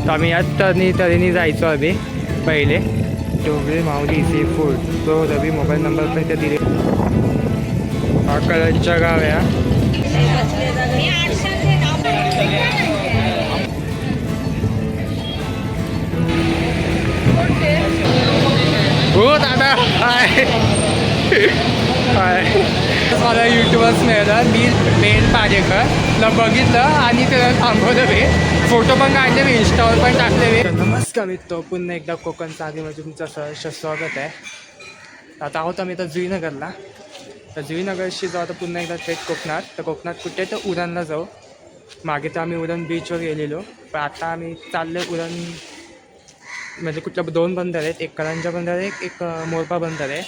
आम्ही याच तऱ्हेने जायचो आम्ही पहिले. डोंगरी माऊली सी फूड तो रवी मोबाईल नंबर पण ते दिले. हा कळंच्या गाव आहे. हो दादा हाय हाय. मला युट्यूबर्स मिळालं. मी मेन पारेकरला बघितलं आणि त्याला थांबवलं. मी फोटो पण काढले. मी इंस्टावर पण टाकले. नमस्कार मित्र, पुन्हा एकदा कोकण सागरीमध्ये तुमचं सहर्ष स्वागत आहे. आता आहोत आम्ही तर जुईनगरला. तर जुईनगरशी जाऊ आता पुन्हा एकदा थेट कोकणात. तर कोकणात कुठे तर उरणला जाऊ. मागे तर आम्ही उरण बीचवर गेलेलो, पण आता आम्ही चाललो उरण म्हणजे कुठल्या 2 बंदर आहेत. एक करंजा बंदर आहे, एक मोरबा बंदर आहे.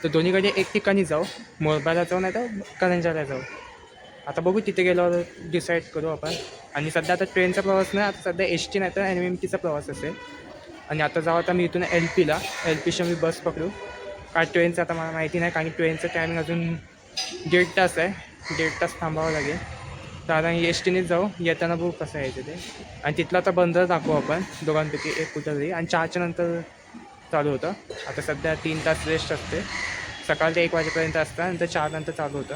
तर दोन्हीकडे एक ठिकाणी जाऊ. मोरबाला जाऊ नाही तर करंजाला जाऊ. आता बघू तिथे गेल्यावर डिसाईड करू आपण. आणि सध्या आता ट्रेनचा प्रवास नाही, आता सध्या ST नाही तर NMMTचा प्रवास असेल. आणि आता जाऊ आता मी इथून LPला. LPशी मी बस पकडू. काय ट्रेनचं आता मला माहिती नाही, कारण ट्रेनचं टायमिंग अजून 1.5 तास आहे. 1.5 तास थांबावं लागेल. तर आता STनेच जाऊ. येताना बघू कसं यायचं ते. आणि तिथला आता बंदर दाखवू आपण दोघांपैकी एक कुठं तरी. आणि 4च्या नंतर चालू होतं. आता सध्या 3 तास रेस्ट असते. सकाळ ते 1 वाजेपर्यंत असतं, नंतर 4 नंतर चालू होतं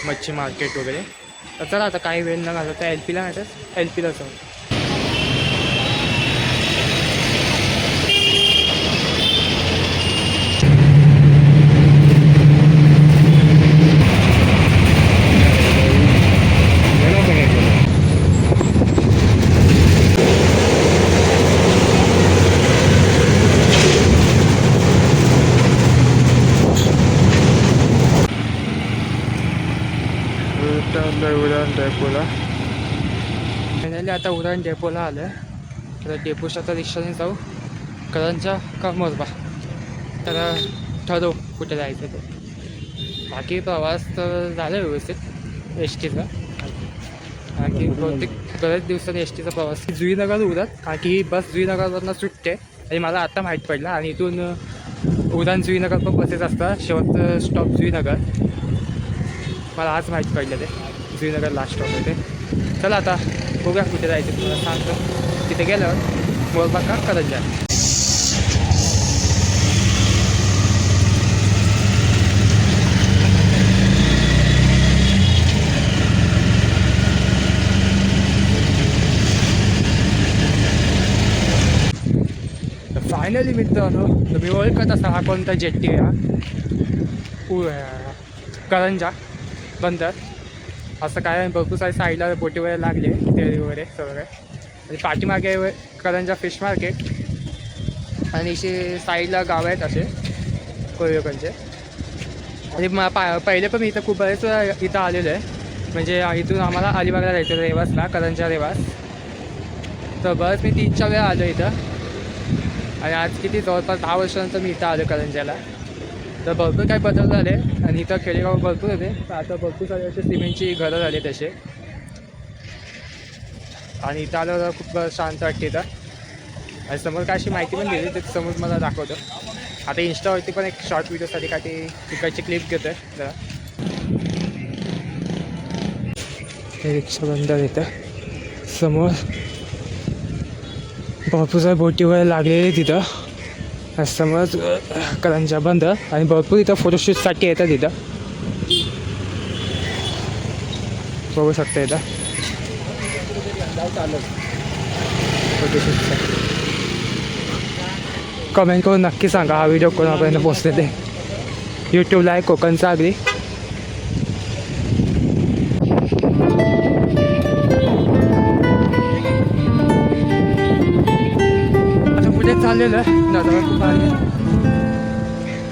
मच्छी मार्केट वगैरे. तर चला आता काही वेळ न घालवता LPला नाही तर LPला जाऊ. उरण डेपोला फायनली आता उरण डेपोला आलं. तर डेपोच्या आता रिक्षाने जाऊ करंजा का मोरबा. तर ठरवू कुठे जायचं ते. बाकी प्रवास तर झाला व्यवस्थित STचा. कारण की बहुतेक बऱ्याच दिवसांनी STचा प्रवास जुईनगर उरण, कारण की ही बस जुईनगरवरनं सुटते आणि मला आता माहीत पडलं. आणि इथून उरण जुईनगर पण बसेस असतात. शेवटचं स्टॉप जुईनगर. मला आज माहीत पडलं ते जुईनगर लास्ट स्टॉप आहे ते. चला आता बघूया कुठे जायचं तुम्हाला सांगतो. तिथे गेल्यावर मोरबा का करंजा. फायनली मित्रांनो, तुम्ही ओळखत असा हा कोणता जेट्टी आहे. करंजा बंदर असं काय भरपूर सारे साईडला बोटी वगैरे लागले तेरी वगैरे सगळं. आणि पाठीमागे करंजा फिश मार्केट आणि इथे साईडला गाव आहेत असे कोळीकडचे. आणि पहिले पण मी इथं खूप बरेच इथं आलेलो आहे. म्हणजे इथून आम्हाला अलिबागला जायचं रेवासला, करंजा रेवास. तर बरंच मी 3-4 वेळा आलो इथं. आणि आज किती जवळपास 10 वर्षानंतर मी इथं आलो करंजाला. तर भरपूर काही बदल झाले. आणि इथं खेडेगाव भरपूर होते, तर आता भरपूर सारे असे सिमेंटची घरं झाले तसे. आणि इथं आल्यावर खूप शांत वाटते इथं. आणि समोर काय अशी माहिती पण दिली ते समोर मला दाखवतं. आता इंस्टावरती पण एक शॉर्ट व्हिडिओसाठी काय ते तिकडची क्लिप घेतो आहे जरा. हे रिक्षा बंदर येतं समोर. भरपूर साऱ्या बोटी वगैरे लागलेली तिथं. समोरच करंजा बंदर. आणि भरपूर इथं फोटोशूटसाठी येतात तिथं. बघू शकता इथं फोटोशूटसाठी. कमेंट करून नक्की सांगा हा व्हिडिओ कोणापर्यंत पोचते ते. यूट्यूबला आहे कोकण सागरी. आता पुढे चाललेलं दादा खूप आले.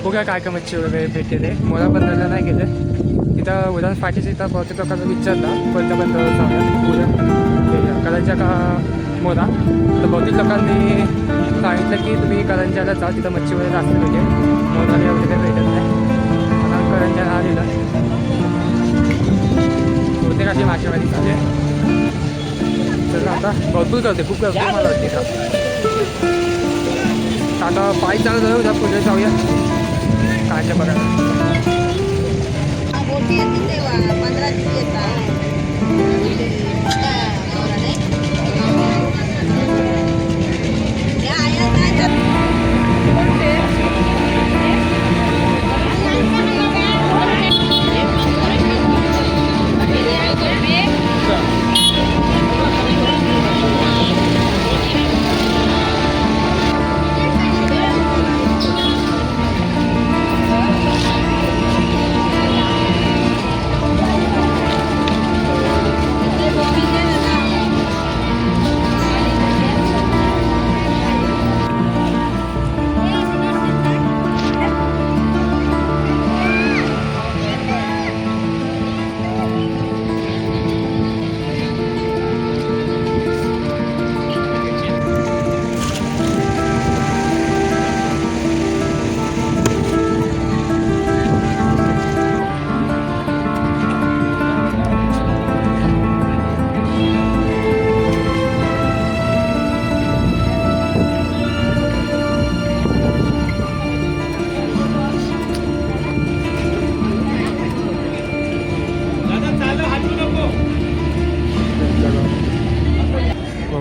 बघा काय काय मच्छी वगैरे भेटते ते. मोरा बंदरला नाही गेले. तिथं उरण फाटीच्या इथं बहुतेक लोकांना विचारला कोणत्या बंदरावर जाऊया, उरण करंजा का मोरा. तर बहुतेक लोकांनी सांगितलं की तुम्ही करंजाला जा, तिथं मच्छी वगैरे जास्त भेटेल. मोराला एवढे काही भेटत नाही. मला करंजाला आलेलं बहुतेक अशी मासेमारी चालू आहे. तर आता भरपूर करते, खूप करते मला वाटते का. आता पाय चालू जाऊ उद्या पुढे जाऊया कांच्या बघायला. बोटी येते तेव्हा 15 दिवस येतात.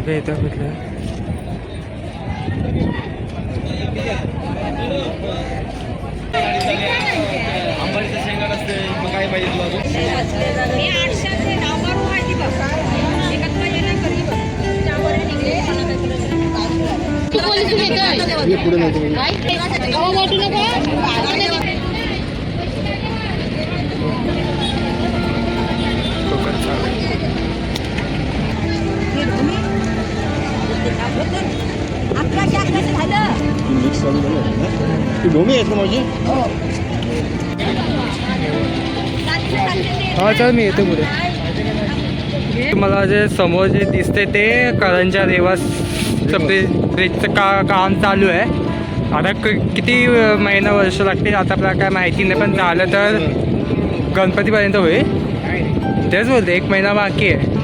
बघा इथं कुठलं कोकण चालू मिक्स चालू झालं ती डोमी आहेत ना माझी हा चल मी येतो पुढे मला जे समोर जे दिसते ते करंजा देवासचं ब्रिजचं काम चालू आहे आता किती महिना वर्ष लागतील आता आपल्याला काय माहिती नाही पण झालं तर गणपतीपर्यंत होईल तेच बोलते 1 महिना बाकी आहे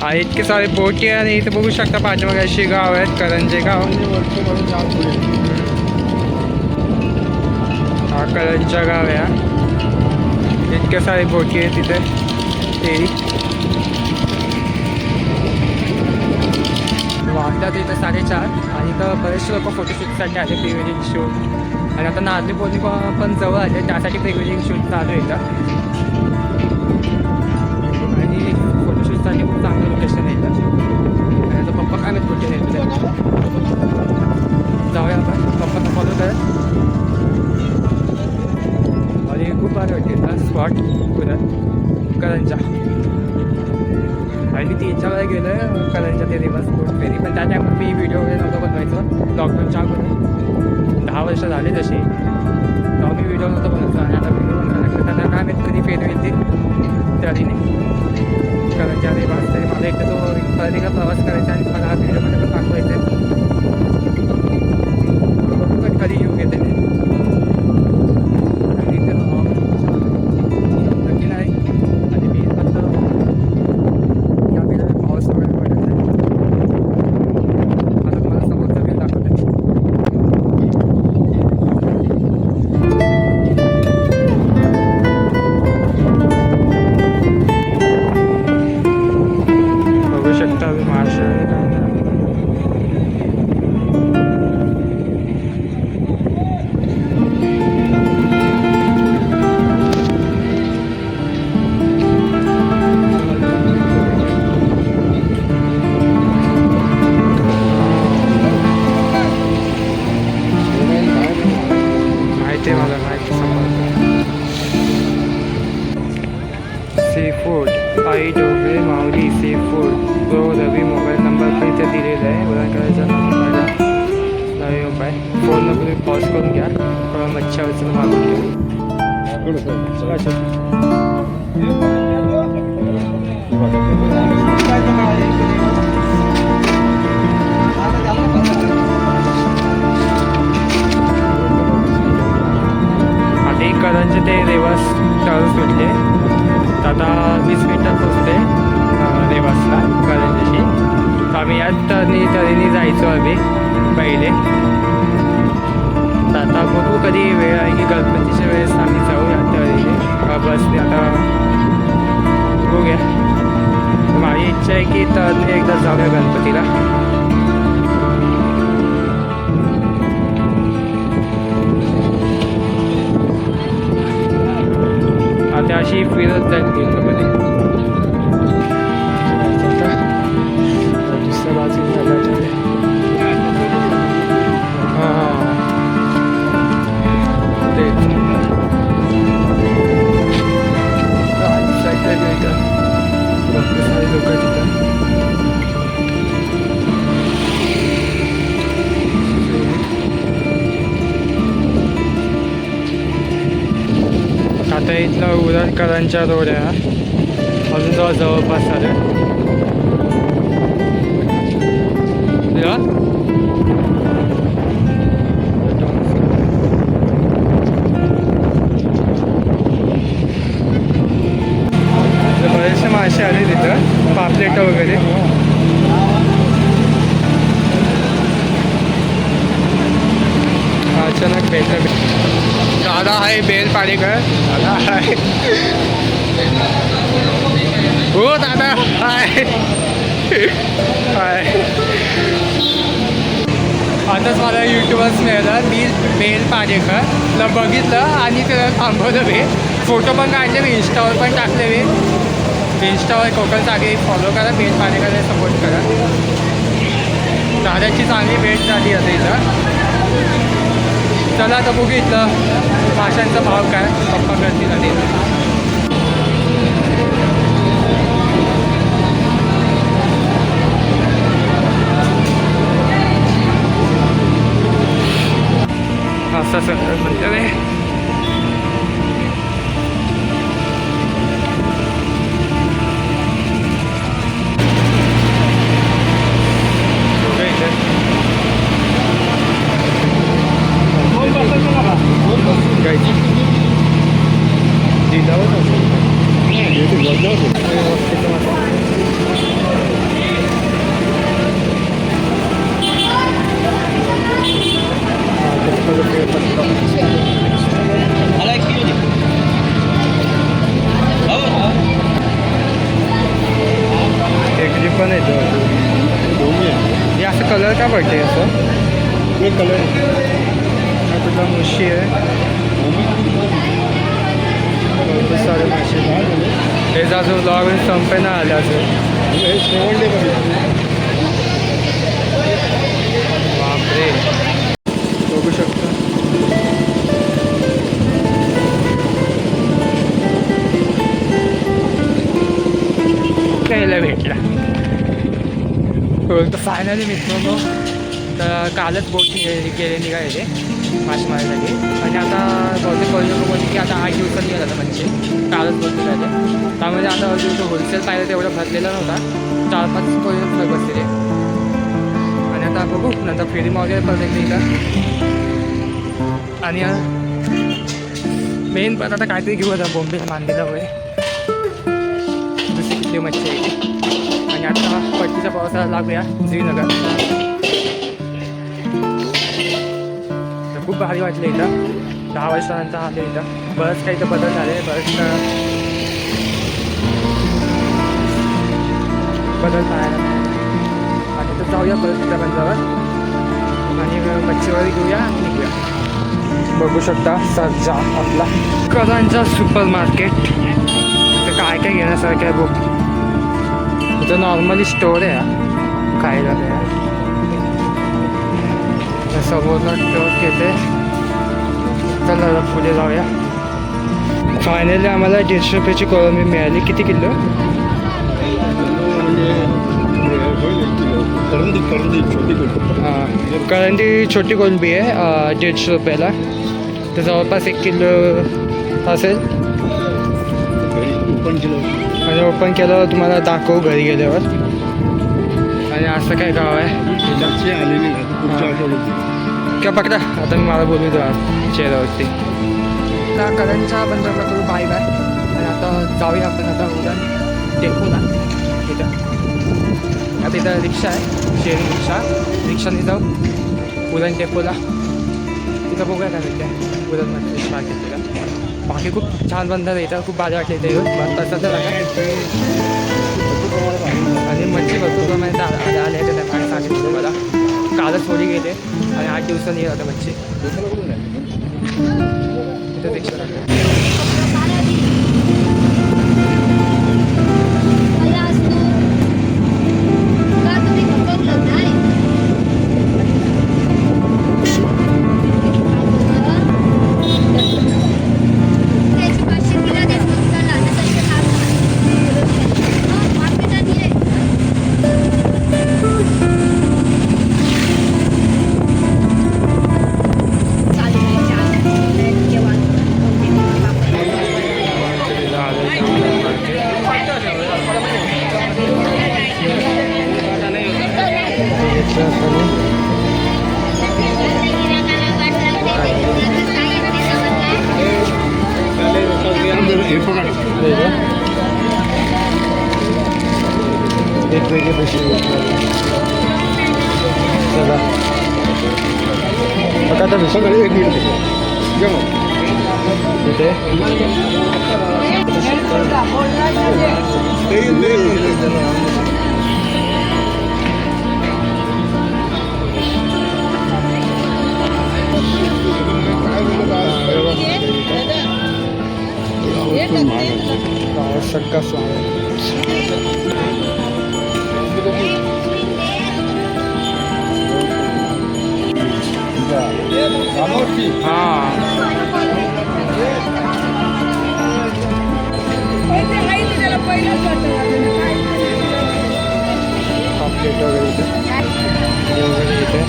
आणि इतके सारे बोटी आहे आणि इथे बघू शकता पाठीमागे अशी गाव आहेत करंजे गाव हा करंजा गाव आहे इतके सारे बोटी आहेत तिथे ते वाजतात इथं 4:30 आणि इथं बरेचसे लोक फोटोशूटसाठी आले प्री वेडिंग शूट आणि आता नारळी पौर्णिमा पण जवळ आले त्यासाठी प्री वेडिंग शूट चालू आहे इथं आणि फोटोशूटसाठी खूप चांगलं लोकेशन आहे इथं आणि आता पप्पा काय माहीत कुठे नाही जाऊया आपण पप्पांना फॉलो करत आणि खूप भारी वाटते इथं स्पॉट पुण्यात करंजा आणि मी 3-4 वेळा गेलो आहे करंजा ते रिवर्स बोट फेरी पण त्या टायमात मी व्हिडिओ वगैरे नव्हतं बनवायचं लॉकडाऊनच्या अगोदर 10 वर्ष झाले तशी तेव्हा मी व्हिडिओ नव्हतं बनवायचं आणि आता व्हिडिओ बनवायला लागलं त्यांना काय माहीत कधी फेरी येते तरी नाही करंजा रिवर्स तरी मला एकदा तो परत एकदा प्रवास करायचा आणि मला व्हिडिओमध्ये पण दाखवायचं आहे कधी येऊ घेते ते आणि इथे नक्की नाही आणि मी फक्त पाऊस वगैरे पडत आहे आता तुम्हाला समोरचं बिल दाखवते बघू शकता Maharashtra sea food Aai Dongre Mauli sea food pro Ravi mobile number पण इथे दिलेला आहे उदाहरण करायचा नंबर नवीन उपाय फोन नंबर पॉज करून घ्या थोडा मच्छावरचं मागून आधी करंजे ते रेवास टर्न सुटले आता 20 मिनटात पोचते रेवासला करंजेशी तर आम्ही याच तऱ्हेने जायचो आम्ही पहिले तर आता बघू कधी वेळ आहे की गणपतीच्या वेळेस आम्ही जाऊ या तऱ्हेने बसने आता बघूया माझी इच्छा आहे की तऱ्हेने एकदा जाऊया गणपतीला आता अशी फिरत जाईल गेटमध्ये दुसऱ्या बाजूला हां ते साईड भरपूर सारे लोक आहेत तिथं आता इथला उरणकरांच्या रोड आहे अजून जवळपास आलं बरेचसे मासे आले तिथं पापलेट वगैरे अचानक भेटलं दादा आहे बेल पाडेकर दादा आहे हो दादा आहे काय आताच मला युट्यूबर्स मिळालं मी बेल पारेकर बघितलं आणि त्याला थांबवलं मी फोटो पण काढले मी इंस्टावर पण टाकले मी इंस्टावर कोकण सागरी फॉलो करा बेल पारेकरला सपोर्ट करा दादाची चांगली भेट झाली आता इथं चला आता बघू इथलं माशांचा भाव काय पप्पा करतील आणि असं सगळं म्हणजे खेकडी पण येतो हे असं कलर का पडते असं हे कलर तुला मुशी आहे सारे मासे हे अजून ब्लॉग संपे ना आले अजून बापरे बघू शकतो यायला भेटला तर फायनली मित्रांनो तर कालच बोट गेले निघाले मासे मारायसाठी आणि आता बहुतेक कॉलेज बोलते की आता 8 दिवसांनी गेला म्हणजे कालच बोट निघाले त्यामध्ये आता अजून तो होलसेल पाहिलं तेवढं भरलेला नव्हता 4-5 कॉलेज बसलेले आणि आता बघू नंतर फेरी वगैरे परत इथं आणि मेन पण आता काहीतरी घेऊ आता बॉम्बे मांडलेला होय दुसरी कुठली मच्छी आहे आणि आता पट्टीच्या पावसाला लागूया श्रीनगर तर खूप भारी वाटलं इथं 10 वर्षानंतर आले इथं बरंच काही इथं बदल झाले बरंच बदल पाहायला आणि तर जाऊया परत त्या बंदावर आणि मच्छीवारी घेऊया आणि निघूया बघू शकता सरजा आपला कदांचा सुपर मार्केट तर काय काय घेण्यासारखं आहे बघ इथं नॉर्मली स्टोर आहे खायला समोरला स्टोर घेते चला पुढे जाऊया फायनली आम्हाला 150 रुपयाची कोळंबी मिळाली किती किलो हां करंदी छोटी कोळंबी आहे 150 रुपयाला तर जवळपास 1 किलो असेल आणि ओपन केल्यावर तुम्हाला दाखवू घरी गेल्यावर आणि असं काय गाव आहे क्या पकडा आता मी मला बोलू द्या चेहऱ्यावरती आता कलांच्या बंदरला करू बाय बाय आणि आता जाऊया आपण आता उद्या टेम्पोला इथं आता इथं रिक्षा आहे शेअरिंग रिक्षाने जाऊ उद्या टेम्पोला तिथं बघूया काय भेटते उद्यामध्ये मार्केटला बाकी खूप छान बंदर आहे इथं खूप भारी वाटले इथे तसं तर आणि मच्छी भरपूर प्रमाणात आले ते आणि सांगितलं मला कालच थोडी गेले आणि 8 दिवसांनी येत होतं मच्छी इथं रिक्षा वेगवेगळे पैसे चला आता सगळे एक मिनिट तिथे सगळा कामावरती पापलेट वगैरे इथे वगैरे इथे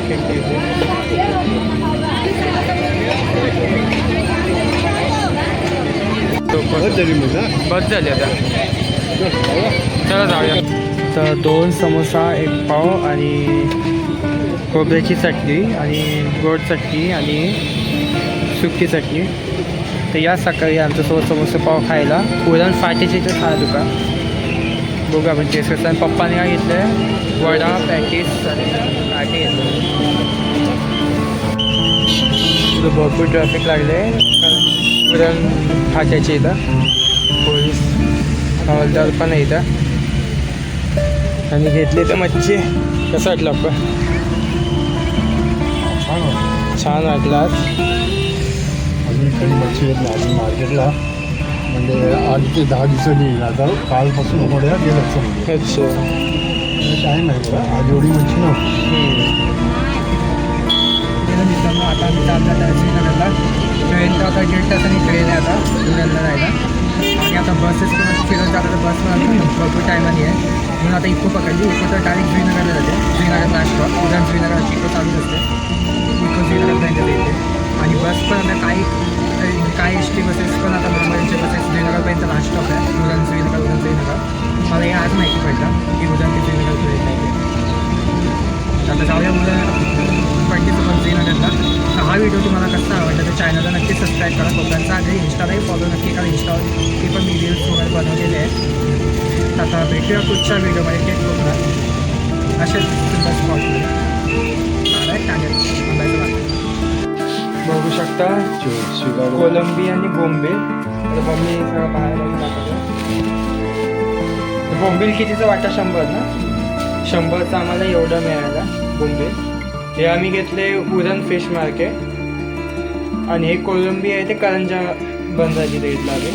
केक इथे बस झाली मग ना बस झाली आता चला जाऊया तर 2 समोसा 1 पाव आणि खोबऱ्याची चटणी आणि गोड चटणी आणि सुकी चटणी तर या सकाळी आमच्यासोबत समोसा पाव खायला पुरण फाटेचे इथे खायला तुका बघू आपण टेस्ट करतो आणि पप्पाने काय घेतलं आहे वडा पॅटीस आणि काटे घेतलं भरपूर ट्रॅफिक लागले पुरण फाट्याचे इथं पोलीस हवालदार पण आहे इथं आणि घेतले तर मच्छी कसं वाटलं आपण छान वाटलं आज अजून काही मच्छी येत नाही अजून मार्केटला म्हणजे 8 ते 10 दिवसांनी येईल आता कालपासून उमड्या गेलं समजा अच्छा टाईम आहे बघा आज एवढी मच्छी नव्हती मित्रांनो आता आम्ही चालला श्रीनगरला ट्रेन तर आता 1.5 तासांनी ट्रेन आहे आता पुण्याला जायला आणि आता बसेस पण फिरत जातात तर बस पण भरपूर टायमाने आहे म्हणून आता इको पकडली इको तर डायरेक्ट श्रीनगरला जाते श्रीनगर लास्ट स्टॉप उद्या श्रीनगरची इको चालूच असते इको श्रीनगरपर्यंत येते आणि बस पण आता काही एस टी बसेस पण आता मुंबईचे बसेस श्रीनगरपर्यंत लास्ट स्टॉप आहे उद्या श्रीनगर मला हे आज माहिती पडलं की उद्या ते श्रीनगरपर्यंत नाही आता जाऊया मुलं पडली श्रीनगरला तर हा व्हिडिओ तुम्हाला कसा आवडला तर चॅनलला नक्की सबस्क्राईब करा कोकणचा आधी इंस्टालाही फॉलो नक्की करा इंस्टावरती पण मी रील्स वगैरे बनवलेले आहेत आता भेटूया पुढच्या व्हिडिओमध्ये केक कोकणात असेच सुंदर स्पॉटमध्ये बघू शकता कोलंबी आणि बोंबील तर मम्मी सगळं बाहेर बघून दाखवलं बोंबील कितीचं वाटा 100 ना 100चा आम्हाला एवढं मिळाला बोंबील हे आम्ही घेतले उरण फिश मार्केट आणि हे कोलंबी आहे ते करंजा बंदराची घेतलं आम्ही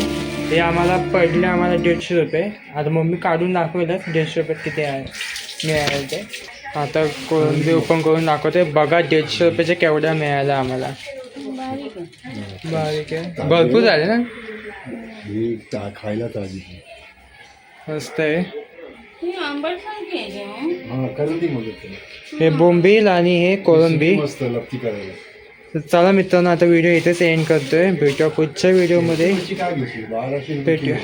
हे आम्हाला पडले आम्हाला 150 रुपये आता मम्मी काढून दाखवलंच 150 रुपयात किती आहे मिळाले ते आता कोलंबी ओपन करून दाखवते बघा 150 रुपयाचे केवढ्या मिळाल्या आम्हाला बारीक आहे भरपूर झाले ना ही खायला ताजी मस्त आहे हां करंदी मग हे बोंबील आणि हे कोलंबी मस्त लपती करायला तर चला मित्रांनो आता व्हिडिओ इथेच एंड करतोय भेटूया पुढच्या व्हिडिओमध्ये काय घेतली 1200 भेटूया